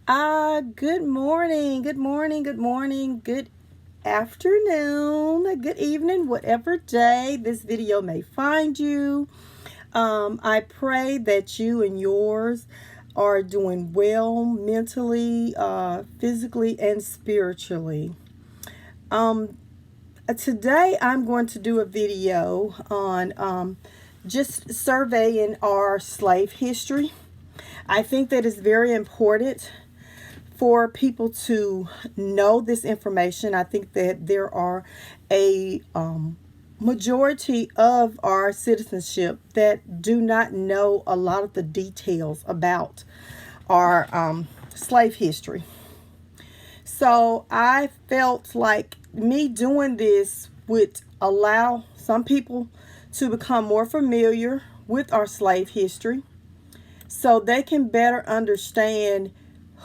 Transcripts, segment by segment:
Good morning, good morning, good morning, good afternoon, good evening, whatever day this video may find you. I pray that you and yours are doing well mentally, physically, and spiritually. Um, Today I'm going to do a video on just surveying our slave history. I think that is very important for people to know this information. I think that there are a majority of our citizenship that do not know a lot of the details about our slave history. So I felt like me doing this would allow some people to become more familiar with our slave history so they can better understand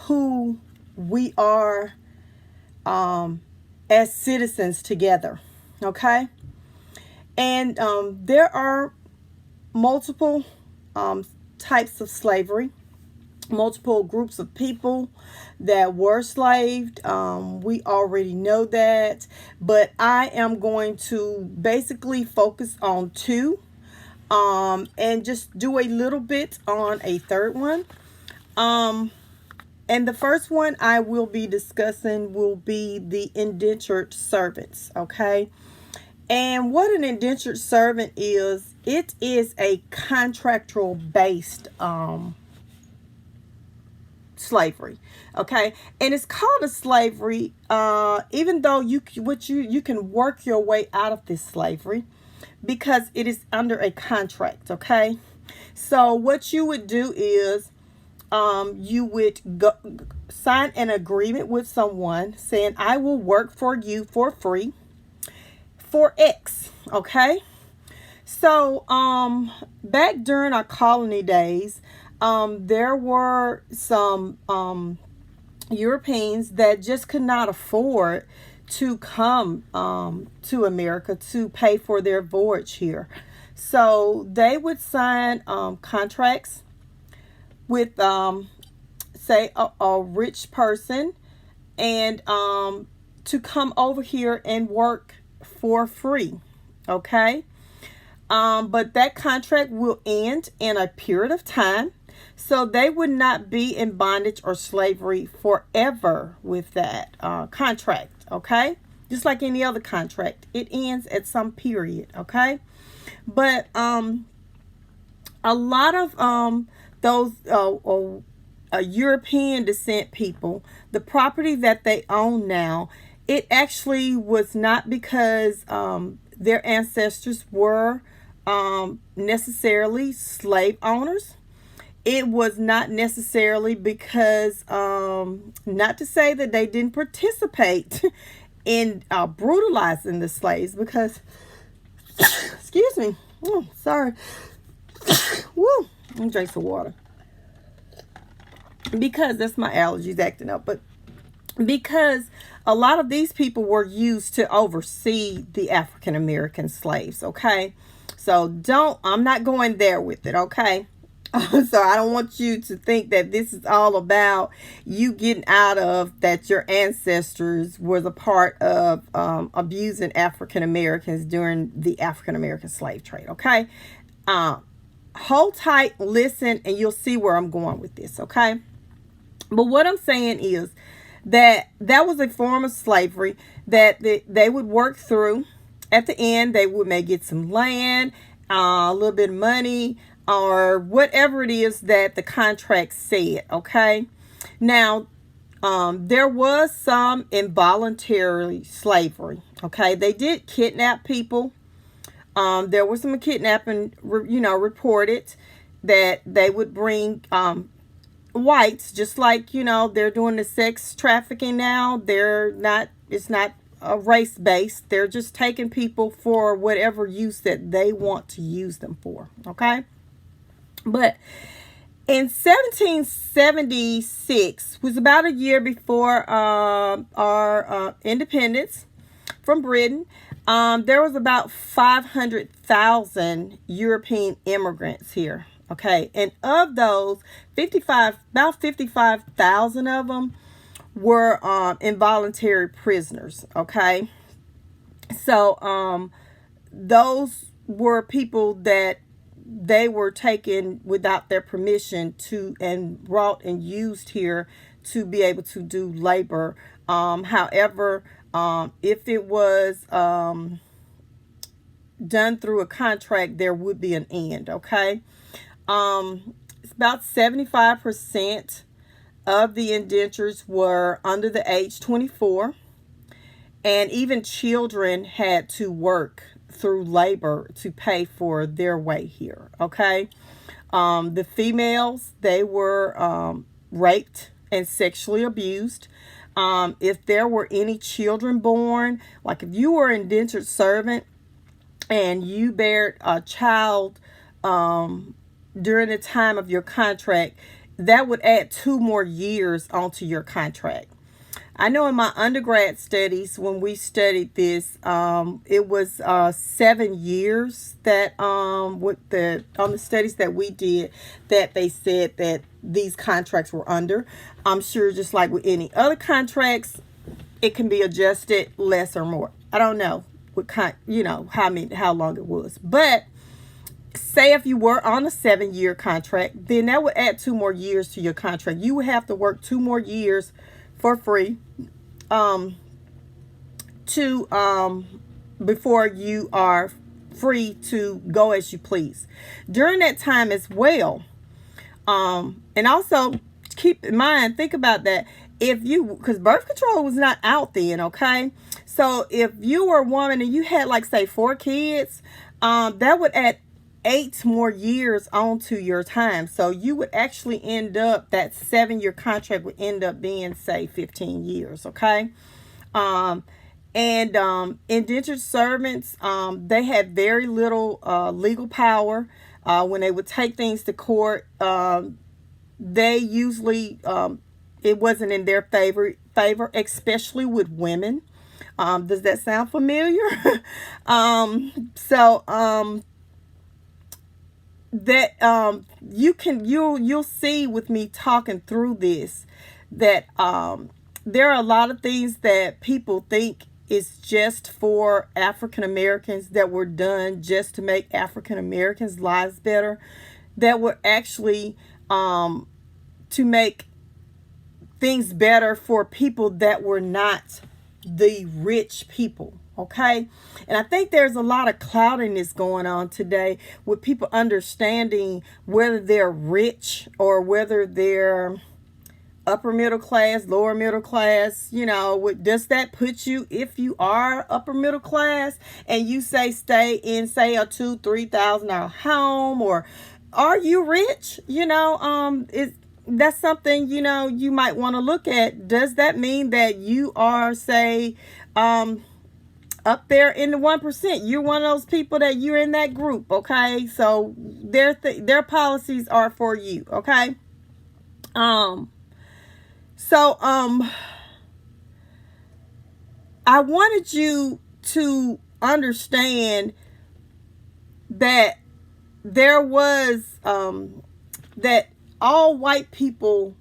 who we are as citizens together. Okay? And there are multiple types of slavery, multiple groups of people that were slaved. We already know that, but I am going to basically focus on two and just do a little bit on a third one. And the first one I will be discussing will be the indentured servants, okay? And what an indentured servant is, it is a contractual based slavery, okay? And it's called a slavery even though you can work your way out of this slavery because it is under a contract, okay? So what you would do is you would sign an agreement with someone saying, I will work for you for free for X, okay? So back during our colony days, there were some Europeans that just could not afford to come to America to pay for their voyage here. So they would sign contracts with say a rich person and to come over here and work for free, okay? But that contract will end in a period of time, so they would not be in bondage or slavery forever with that contract, okay? Just like any other contract, it ends at some period, okay? But a lot of those European descent people, the property that they own now, it actually was not because their ancestors were necessarily slave owners. It was not necessarily because, not to say that they didn't participate in brutalizing the slaves, because, excuse me, oh, sorry, woo, let me drink some water, because that's my allergies acting up, but because a lot of these people were used to oversee the African American slaves, okay? So I'm not going there with it, okay? So I don't want you to think that this is all about you getting out of that your ancestors was a part of abusing African Americans during the African American slave trade, okay? Hold tight, listen, and you'll see where I'm going with this, okay? But what I'm saying is that was a form of slavery that they would work through. At the end, they may get some land, a little bit of money, or whatever it is that the contract said, okay? Now, there was some involuntary slavery, okay? They did kidnap people. There was some kidnapping, reported that they would bring whites, just like they're doing the sex trafficking now. It's not race based. They're just taking people for whatever use that they want to use them for, okay? But in 1776, was about a year before our independence from Britain, there was about 500,000 European immigrants here, Okay, and of those, about 55,000 of them were involuntary prisoners. Okay, so those were people that they were taken without their permission to and brought and used here to be able to do labor. However, if it was done through a contract, there would be an end. Okay, it's about 75% of the indentures were under the age 24, and even children had to work through labor to pay for their way here. Okay, the females, they were raped and sexually abused. If there were any children born, like if you were an indentured servant and you bared a child during the time of your contract, that would add 2 more years onto your contract. I know in my undergrad studies, when we studied this, it was 7 years that on the studies that we did, that they said that these contracts were under. I'm sure, just like with any other contracts, it can be adjusted less or more. I don't know how long it was, but say if you were on a 7-year contract, then that would add 2 more years to your contract. You would have to work 2 more years for free before you are free to go as you please. During that time as well, and also keep in mind, think about that, because birth control was not out then. Okay, so if you were a woman and you had, like, say 4 kids, that would add 8 more years onto your time. So you would actually end up, that 7-year contract would end up being, say, 15 years. Okay. Indentured servants, they had very little legal power. When they would take things to court, they usually, it wasn't in their favor, especially with women. Does that sound familiar? That you'll see with me talking through this, that there are a lot of things that people think is just for African Americans, that were done just to make African Americans' lives better, that were actually to make things better for people that were not the rich people. Okay, and I think there's a lot of cloudiness going on today with people understanding whether they're rich or whether they're upper middle class, lower middle class. Does that put you, if you are upper middle class and you stay in, say, a $2,000-$3,000 home, or are you rich? That's something you might want to look at. Does that mean that you are, say, up there in the 1%? You're one of those people that you're in that group. Okay, so their policies are for you. Okay. I wanted you to understand that there was that all white people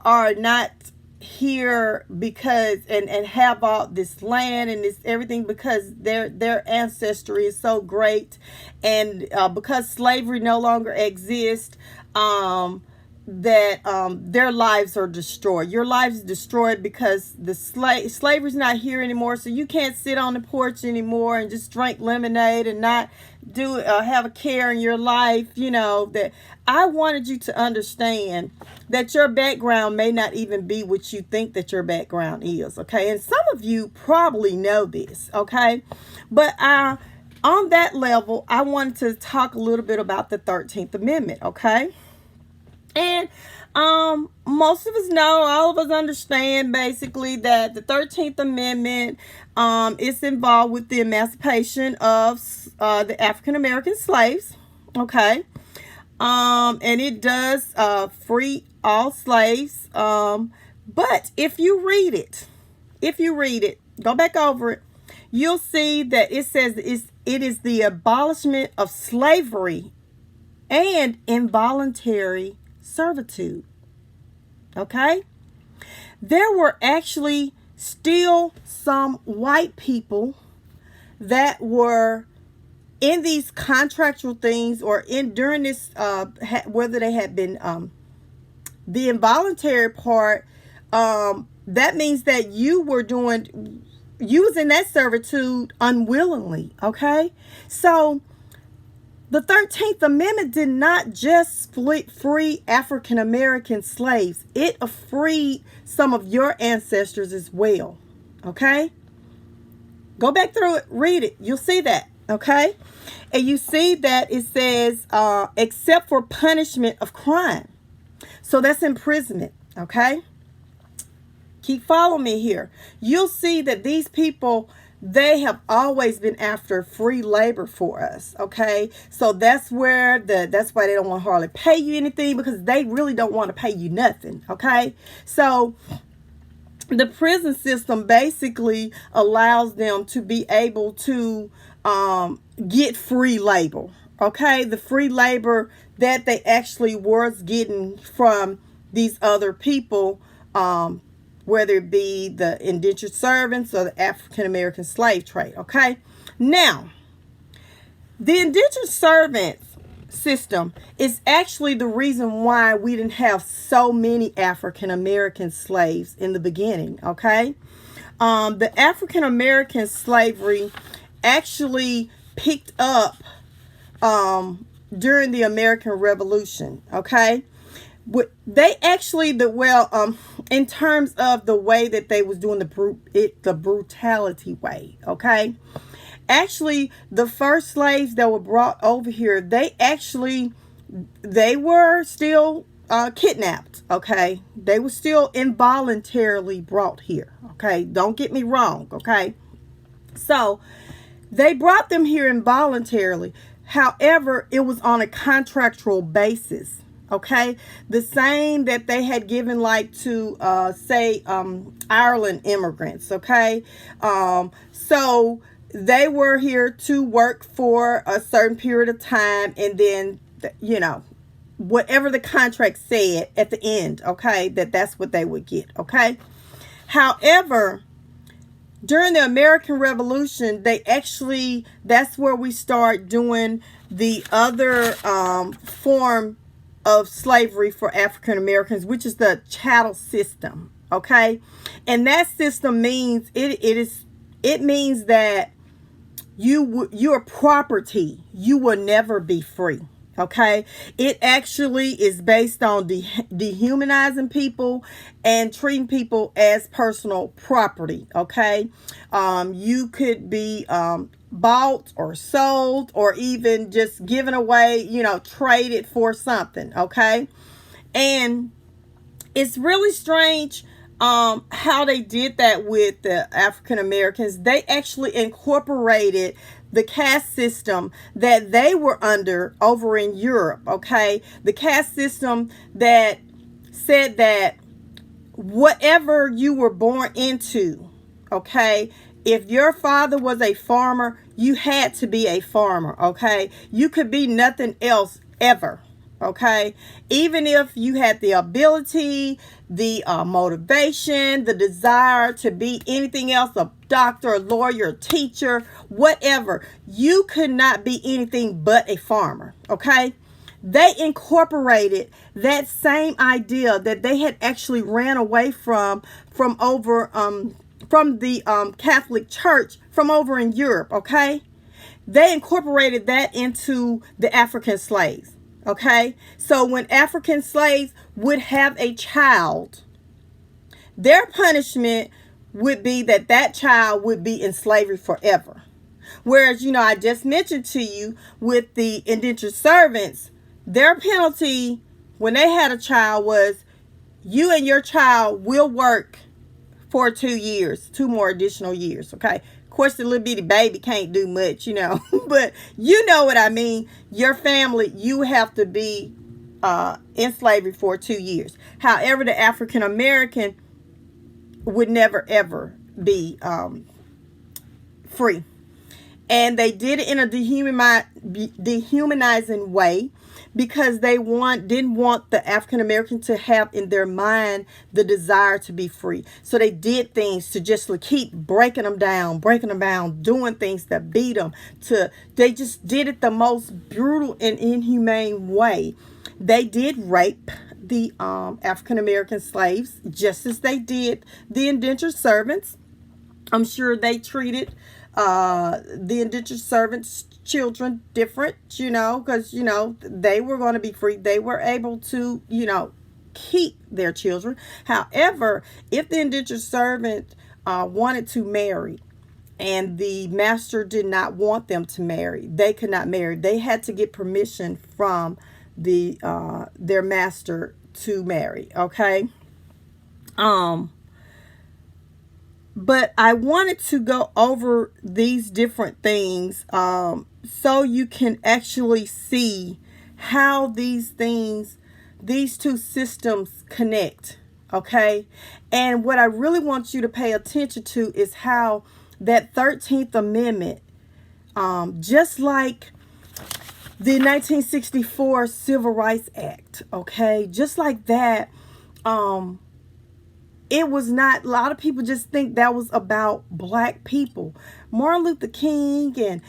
are not here because and have all this land and this everything because their ancestry is so great, and because slavery no longer exists, that their lives are destroyed. Your lives are destroyed because the slavery's not here anymore, so you can't sit on the porch anymore and just drink lemonade and not do have a care in your life. That I wanted you to understand that your background may not even be what you think that your background is. Okay, and some of you probably know this. Okay, but on that level, I wanted to talk a little bit about the 13th Amendment. Okay. And most of us know, all of us understand basically that the 13th Amendment is involved with the emancipation of the African American slaves. Okay. And it does free all slaves. But if you read it, go back over it, you'll see that it says it is the abolishment of slavery and involuntary servitude. Okay? There were actually still some white people that were in these contractual things, or in during this whether they had been the involuntary part, that means that you was in that servitude unwillingly. Okay, so the 13th Amendment did not just free African American slaves, it freed some of your ancestors as well. Okay, go back through it, read it, you'll see that. Okay, and you see that it says except for punishment of crime. So that's imprisonment. Okay, keep following me here. You'll see that these people, they have always been after free labor for us. Okay, so that's why they don't want to hardly pay you anything, because they really don't want to pay you nothing. Okay, so the prison system basically allows them to be able to get free labor. Okay, the free labor that they actually was getting from these other people, whether it be the indentured servants or the African American slave trade. Okay, now the indentured servants system is actually the reason why we didn't have so many African American slaves in the beginning. Okay, the African American slavery actually picked up during the American Revolution. Okay, they actually in terms of the way that they was doing the brutality way. Okay, actually the first slaves that were brought over here, they were still kidnapped. Okay, they were still involuntarily brought here. Okay, don't get me wrong. Okay, so they brought them here involuntarily. However, it was on a contractual basis. Okay, the same that they had given, like, to say Ireland immigrants. Okay, so they were here to work for a certain period of time, and then whatever the contract said at the end. Okay, that's what they would get. Okay, however, during the American Revolution, that's where we start doing the other form of slavery for African Americans, which is the chattel system. Okay, and that system means it means that your property, you will never be free. Okay, it actually is based on dehumanizing people and treating people as personal property. Okay, you could be bought or sold, or even just given away, traded for something. Okay, and it's really strange how they did that with the African Americans. They actually incorporated the caste system that they were under over in Europe. Okay, the caste system that said that whatever you were born into, okay, if your father was a farmer, you had to be a farmer. Okay, you could be nothing else ever. Okay, even if you had the ability, the motivation, the desire to be anything else, a doctor, a lawyer, a teacher, whatever, you could not be anything but a farmer. Okay, they incorporated that same idea that they had actually ran away from over from the Catholic Church from over in Europe. Okay, they incorporated that into the African slaves. Okay, so when African slaves would have a child, their punishment would be that child would be in slavery forever. Whereas, I just mentioned to you with the indentured servants, their penalty when they had a child was you and your child will work for 2 years, 2 more additional years. Okay. Of course, the little bitty baby can't do much, but you know what I mean. Your family, you have to be in slavery for 2 years. However, the African American would never ever be free. And they did it in a dehumanizing way, because they didn't want the African American to have in their mind the desire to be free. So they did things to just keep breaking them down, doing things that beat them. They just did it the most brutal and inhumane way. They did rape the African American slaves, just as they did the indentured servants. I'm sure they treated the indentured servants' children different, because, they were going to be free. They were able to, keep their children. However, if the indentured servant wanted to marry and the master did not want them to marry, they could not marry. They had to get permission from their master to marry. Okay. But I wanted to go over these different things so you can actually see how these two systems connect. Okay. And what I really want you to pay attention to is how that 13th Amendment, just like the 1964 Civil Rights Act, okay, just like that, it was not, a lot of people just think that was about black people. Martin Luther King and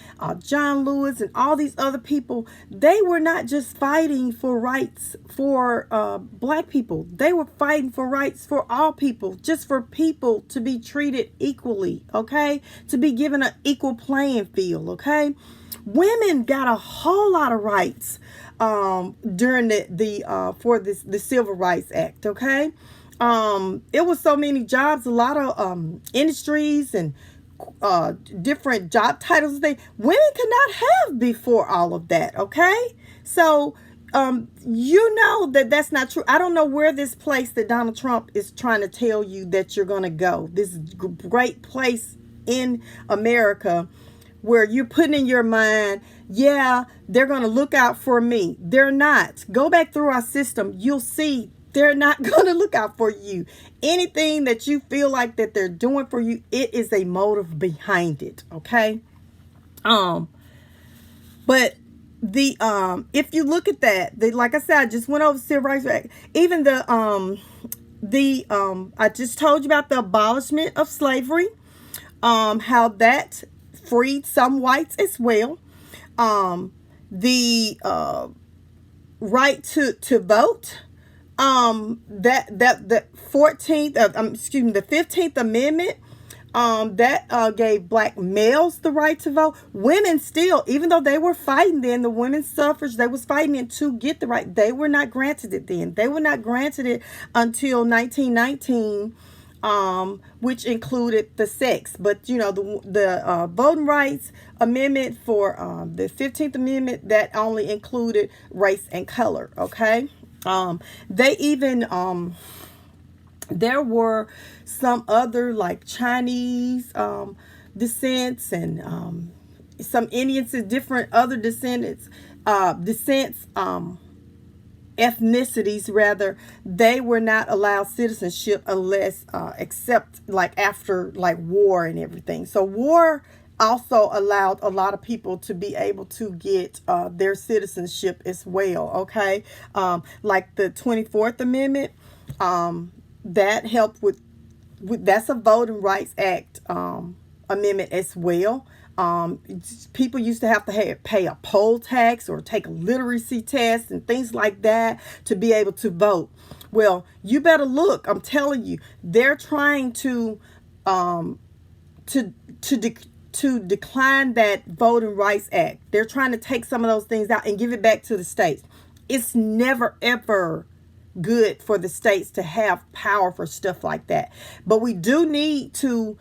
John Lewis and all these other people, they were not just fighting for rights for black people. They were fighting for rights for all people, just for people to be treated equally, okay? To be given an equal playing field, okay? Women got a whole lot of rights during the Civil Rights Act, okay? It was so many jobs, a lot of know, and different job titles women could not have before all of that. Okay. So, that's not true. I don't know where this place that Donald Trump is trying to tell you that you're going to go, this great place in America where you're putting in your mind, yeah, they're going to look out for me. They're not. Go back through our system. You'll see they're not going to look out for you. Anything that you feel like that they're doing for you, it is a motive behind it. Okay. But if you look at that, like I said, I just went over Civil Rights Act. Even I just told you about the abolishment of slavery, how that freed some whites as well. The right to vote. The 15th Amendment, that gave black males the right to vote. Women still, even though they were fighting then, the women's suffrage, they was fighting it to get the right. They were not granted it then. They were not granted it until 1919, which included the sex. But the Voting Rights Amendment for the 15th Amendment, that only included race and color. Okay. They even, there were some other like Chinese, descents and, some Indians and different other descents, ethnicities rather, they were not allowed citizenship unless, except like after like war and everything. So war also allowed a lot of people to be able to get their citizenship as well. Okay. Like the 24th Amendment, that helped with that's a Voting Rights Act amendment as well. People used to have to pay a poll tax or take a literacy test and things like that to be able to vote. Well, you better look. I'm telling you, they're trying to decline that Voting Rights Act. They're trying to take some of those things out and give it back to the states. It's never, ever good for the states to have power for stuff like that. But we do need to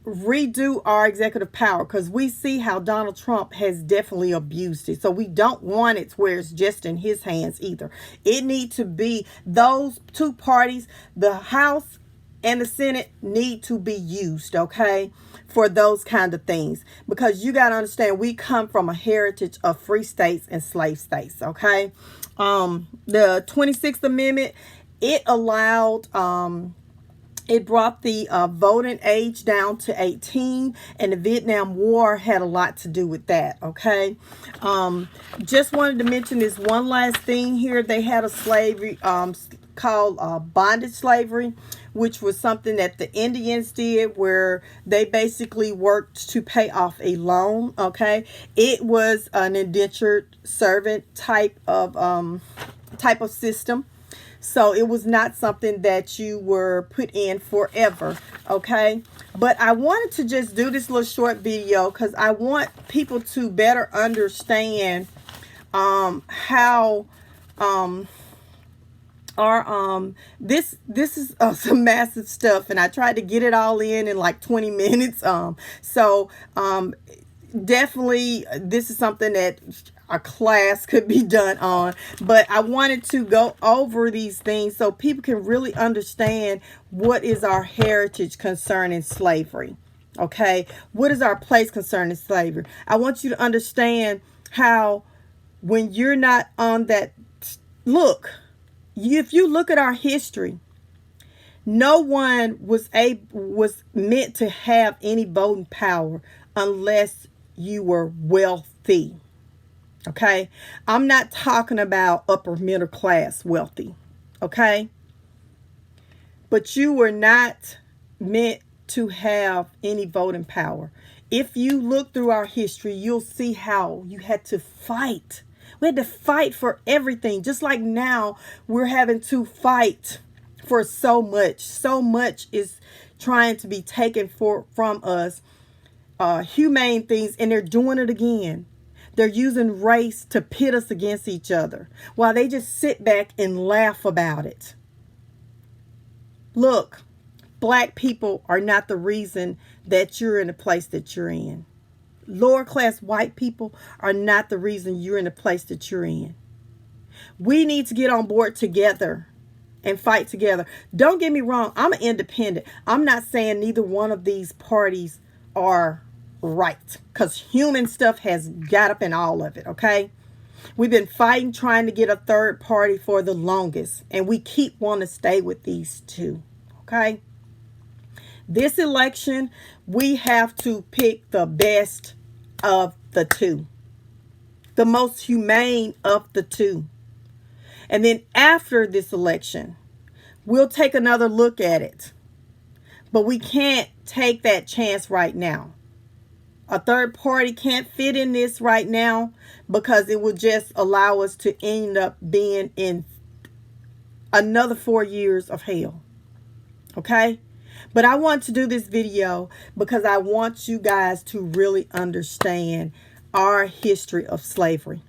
redo our executive power, because we see how Donald Trump has definitely abused it. So we don't want it where it's just in his hands either. It needs to be those two parties, the House and the Senate, need to be used, okay, for those kind of things. Because you got to understand, we come from a heritage of free states and slave states, okay? The 26th Amendment, it allowed It brought the voting age down to 18, and the Vietnam War had a lot to do with that, okay? Just wanted to mention this one last thing here. They had a slavery called bondage slavery, which was something that the Indians did, where they basically worked to pay off a loan, okay? It was an indentured servant type of system. So it was not something that you were put in forever, okay? But I wanted to just do this little short video because I want people to better understand how this is some massive stuff, and I tried to get it all in like 20 minutes. Definitely this is something that a class could be done on, but I wanted to go over these things so people can really understand what is our heritage concerning slavery. Okay, what is our place concerning slavery? I want you to understand how when you're not on that, if you look at our history, no one was meant to have any voting power unless you were wealthy. Okay, I'm not talking about upper middle class wealthy, okay? But you were not meant to have any voting power. If you look through our history, you'll see how you had to fight. We had to fight for everything. Just like now, we're having to fight for so much. So much is trying to be taken from us. Humane things, and they're doing it again. They're using race to pit us against each other while they just sit back and laugh about it. Look, black people are not the reason that you're in the place that you're in. Lower class white people are not the reason you're in the place that you're in. We need to get on board together and fight together. Don't get me wrong. I'm an independent. I'm not saying neither one of these parties are right, because human stuff has got up in all of it, okay? We've been fighting, trying to get a third party for the longest, and we keep wanting to stay with these two, okay? This election, we have to pick the best of the two, the most humane of the two. And then after this election, we'll take another look at it. But we can't take that chance right now. A third party can't fit in this right now because it will just allow us to end up being in another 4 years of hell. Okay? But I want to do this video because I want you guys to really understand our history of slavery.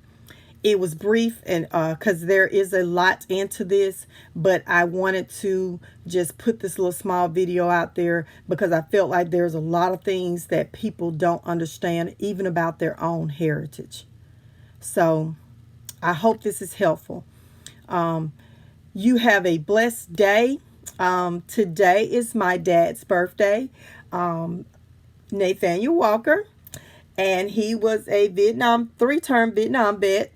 It was brief, and because there is a lot into this, but I wanted to just put this little small video out there because I felt like there's a lot of things that people don't understand, even about their own heritage. So I hope this is helpful. You have a blessed day. Today is my dad's birthday, Nathaniel Walker. And he was a three-term Vietnam vet.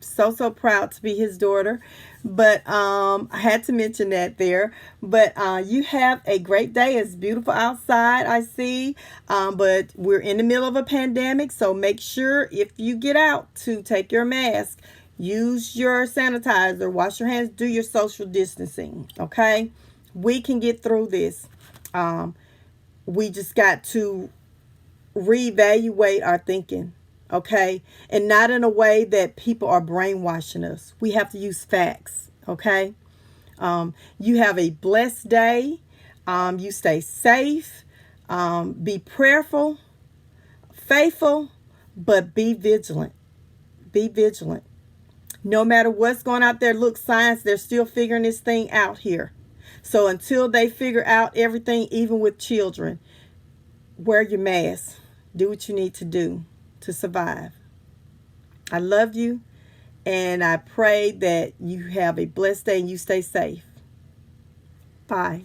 So proud to be his daughter. But I had to mention that there. But you have a great day. It's beautiful outside, I see. But we're in the middle of a pandemic. So make sure if you get out to take your mask, use your sanitizer, wash your hands, do your social distancing. Okay? We can get through this. We just got to reevaluate our thinking, okay? And not in a way that people are brainwashing us. We have to use facts, okay? You have a blessed day. You stay safe. Be prayerful, faithful, but be vigilant. Be vigilant. No matter what's going out there, look, science, they're still figuring this thing out here. So until they figure out everything, even with children, wear your mask. Do what you need to do to survive. I love you, and I pray that you have a blessed day and you stay safe. Bye.